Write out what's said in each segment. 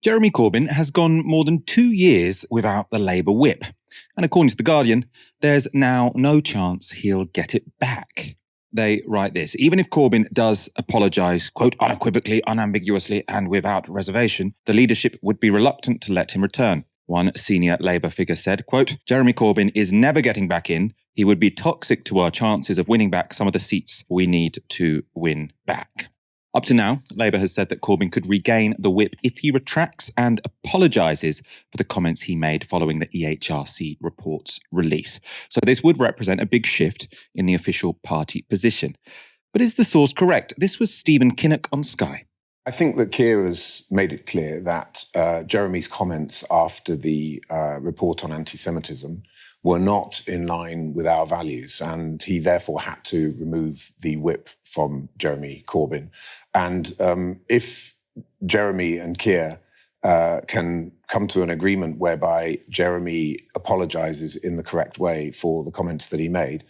Jeremy Corbyn has gone more than 2 years without the Labour whip. And according to The Guardian, there's now no chance he'll get it back. They write this: even if Corbyn does apologise, quote, unequivocally, unambiguously, and without reservation, the leadership would be reluctant to let him return. One senior Labour figure said, quote, Jeremy Corbyn is never getting back in. He would be toxic to our chances of winning back some of the seats we need to win back. Up to now, Labour has said that Corbyn could regain the whip if he retracts and apologises for the comments he made following the EHRC report's release. So this would represent a big shift in the official party position. But is the source correct? This was Stephen Kinnock on Sky. I think that Keir has made it clear that Jeremy's comments after the report on anti-Semitism were not in line with our values, and he therefore had to remove the whip from Jeremy Corbyn. And if Jeremy and Keir can come to an agreement whereby Jeremy apologises in the correct way for the comments that he made,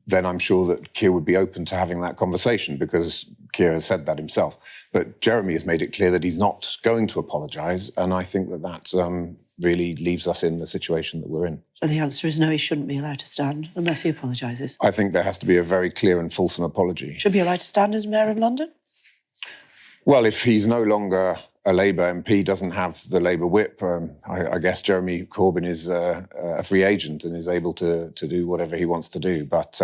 then I'm sure that Keir would be open to having that conversation, because Keir has said that himself. But Jeremy has made it clear that he's not going to apologise, and I think that that really leaves us in the situation that we're in. So the answer is no, he shouldn't be allowed to stand unless he apologises? I think there has to be a very clear and fulsome apology. Should be allowed to stand as Mayor of London? Well, if he's no longer a Labour MP, doesn't have the Labour whip, I guess Jeremy Corbyn is a free agent and is able to do whatever he wants to do. But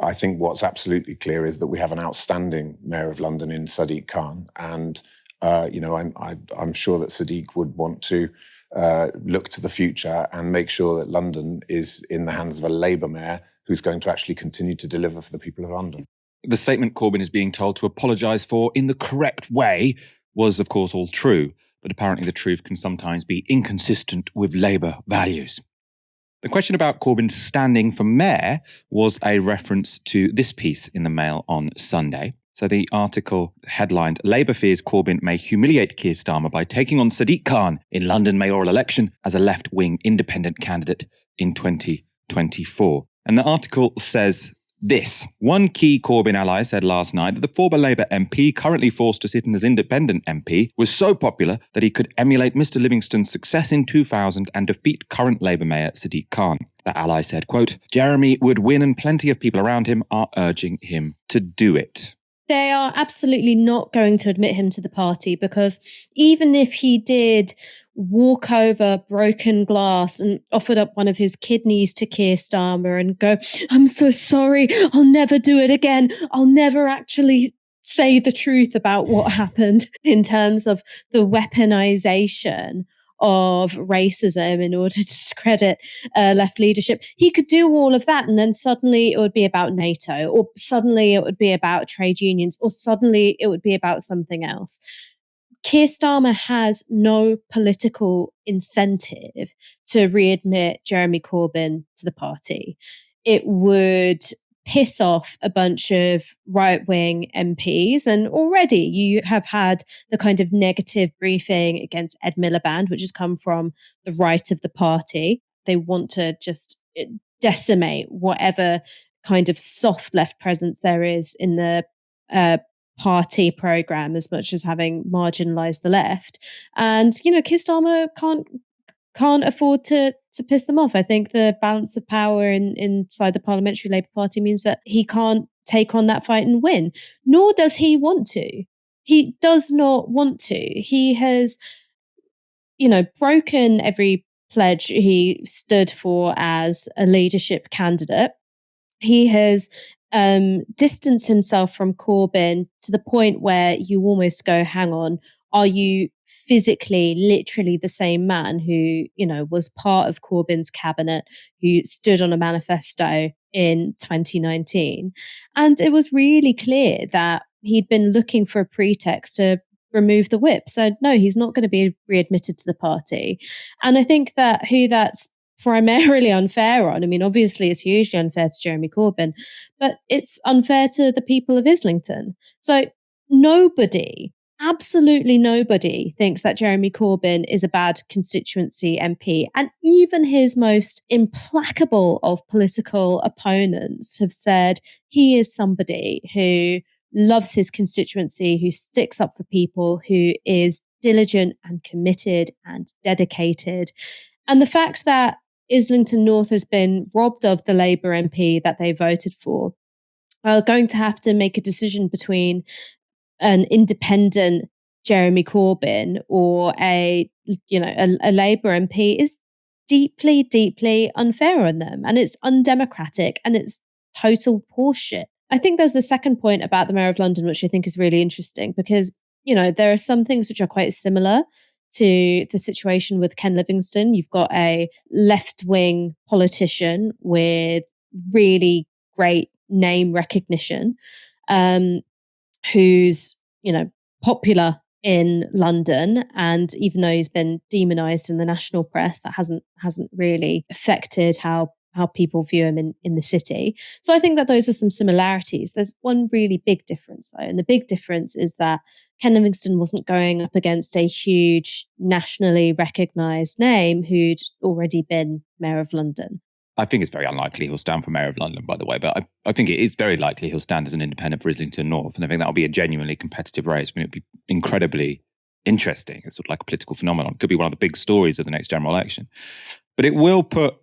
I think what's absolutely clear is that we have an outstanding Mayor of London in Sadiq Khan. And, I'm sure that Sadiq would want to look to the future and make sure that London is in the hands of a Labour mayor who's going to actually continue to deliver for the people of London. The statement Corbyn is being told to apologise for in the correct way was, of course, all true, but apparently the truth can sometimes be inconsistent with Labour values. The question about Corbyn's standing for mayor was a reference to this piece in the Mail on Sunday. So the article headlined, Labour fears Corbyn may humiliate Keir Starmer by taking on Sadiq Khan in London mayoral election as a left-wing independent candidate in 2024. And the article says this: one key Corbyn ally said last night that the former Labour MP, currently forced to sit in as independent MP, was so popular that he could emulate Mr Livingstone's success in 2000 and defeat current Labour Mayor Sadiq Khan. The ally said, quote, Jeremy would win and plenty of people around him are urging him to do it. They are absolutely not going to admit him to the party, because even if he did walk over broken glass and offered up one of his kidneys to Keir Starmer and go, I'm so sorry, I'll never do it again, I'll never actually say the truth about what happened in terms of the weaponization of racism in order to discredit left leadership. He could do all of that, and then suddenly it would be about NATO, or suddenly it would be about trade unions, or suddenly it would be about something else. Keir Starmer has no political incentive to readmit Jeremy Corbyn to the party. It would piss off a bunch of right-wing MPs. And already you have had the kind of negative briefing against Ed Miliband, which has come from the right of the party. They want to just decimate whatever kind of soft left presence there is in the party programme, as much as having marginalised the left. And, Keir Starmer can't afford to piss them off. I think the balance of power inside the Parliamentary Labour Party means that he can't take on that fight and win, nor does he want to. He does not want to. He has, broken every pledge he stood for as a leadership candidate. He has distanced himself from Corbyn to the point where you almost go, hang on, are you physically, literally the same man who, was part of Corbyn's cabinet, who stood on a manifesto in 2019? And it was really clear that he'd been looking for a pretext to remove the whip. So no, he's not going to be readmitted to the party. And I think that who that's primarily unfair on, obviously it's hugely unfair to Jeremy Corbyn, but it's unfair to the people of Islington. So nobody, absolutely nobody, thinks that Jeremy Corbyn is a bad constituency MP. And even his most implacable of political opponents have said he is somebody who loves his constituency, who sticks up for people, who is diligent and committed and dedicated. And the fact that Islington North has been robbed of the Labour MP that they voted for, are going to have to make a decision between an independent Jeremy Corbyn or a Labour MP is deeply, deeply unfair on them, and it's undemocratic and it's total horseshit. I think there's the second point about the Mayor of London, which I think is really interesting because there are some things which are quite similar to the situation with Ken Livingstone. You've got a left-wing politician with really great name recognition, who's popular in London, and even though he's been demonized in the national press, that hasn't really affected how people view him in the city. So I think that those are some similarities. There's one really big difference though, and the big difference is that Ken Livingstone wasn't going up against a huge nationally recognized name who'd already been Mayor of London. I think it's very unlikely he'll stand for Mayor of London, by the way, but I think it is very likely he'll stand as an independent for Islington North, and I think that'll be a genuinely competitive race. I mean, it'd be incredibly interesting. It's sort of like a political phenomenon. It could be one of the big stories of the next general election. But it will put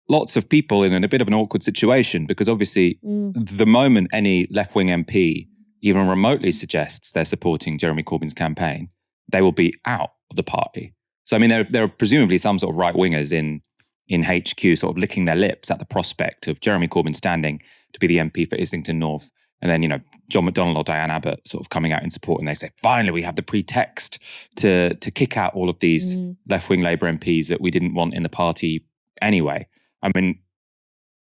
lots of people in a bit of an awkward situation because obviously the moment any left-wing MP even remotely suggests they're supporting Jeremy Corbyn's campaign, they will be out of the party. So, I mean, there are presumably some sort of right-wingers in HQ sort of licking their lips at the prospect of Jeremy Corbyn standing to be the MP for Islington North. And then, John McDonnell or Diane Abbott sort of coming out in support, and they say, finally, we have the pretext to kick out all of these left-wing Labour MPs that we didn't want in the party anyway. I mean,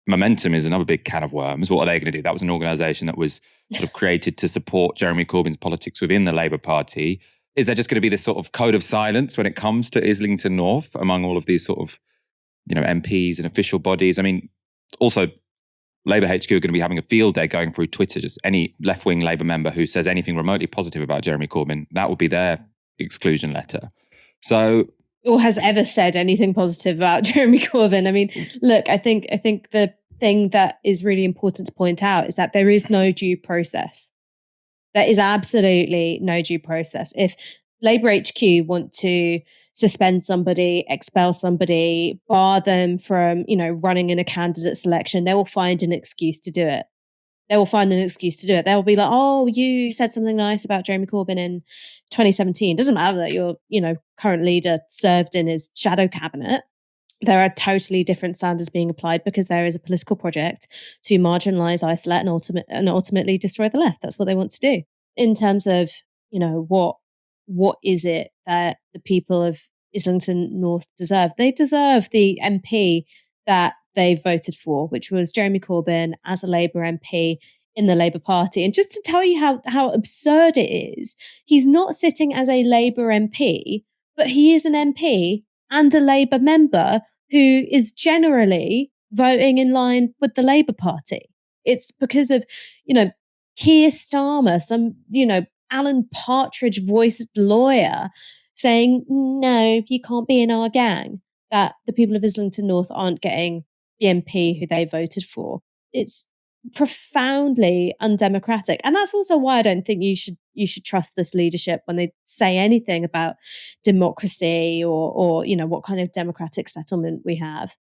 Momentum is another big can of worms. What are they going to do? That was an organisation that was sort of created to support Jeremy Corbyn's politics within the Labour Party. Is there just going to be this sort of code of silence when it comes to Islington North among all of these sort of MPs and official bodies? I mean, also, Labour HQ are going to be having a field day going through Twitter. Just any left-wing Labour member who says anything remotely positive about Jeremy Corbyn, that will be their exclusion letter. So, or has ever said anything positive about Jeremy Corbyn. I mean, look, I think the thing that is really important to point out is that there is no due process. There is absolutely no due process. If Labour HQ want to suspend somebody, expel somebody, bar them from, running in a candidate selection, they will find an excuse to do it. They will find an excuse to do it. They'll be like, oh, you said something nice about Jeremy Corbyn in 2017. It doesn't matter that your, current leader served in his shadow cabinet. There are totally different standards being applied because there is a political project to marginalise, isolate, and ultimately destroy the left. That's what they want to do. In terms of, what is it that the people of Islington North deserve? They deserve the MP that they voted for, which was Jeremy Corbyn as a Labour MP in the Labour Party. And just to tell you how absurd it is, he's not sitting as a Labour MP, but he is an MP and a Labour member who is generally voting in line with the Labour Party. It's because of, Keir Starmer, some, Alan Partridge voiced lawyer saying, no, you can't be in our gang, that the people of Islington North aren't getting the MP who they voted for. It's profoundly undemocratic. And that's also why I don't think you should trust this leadership when they say anything about democracy or what kind of democratic settlement we have.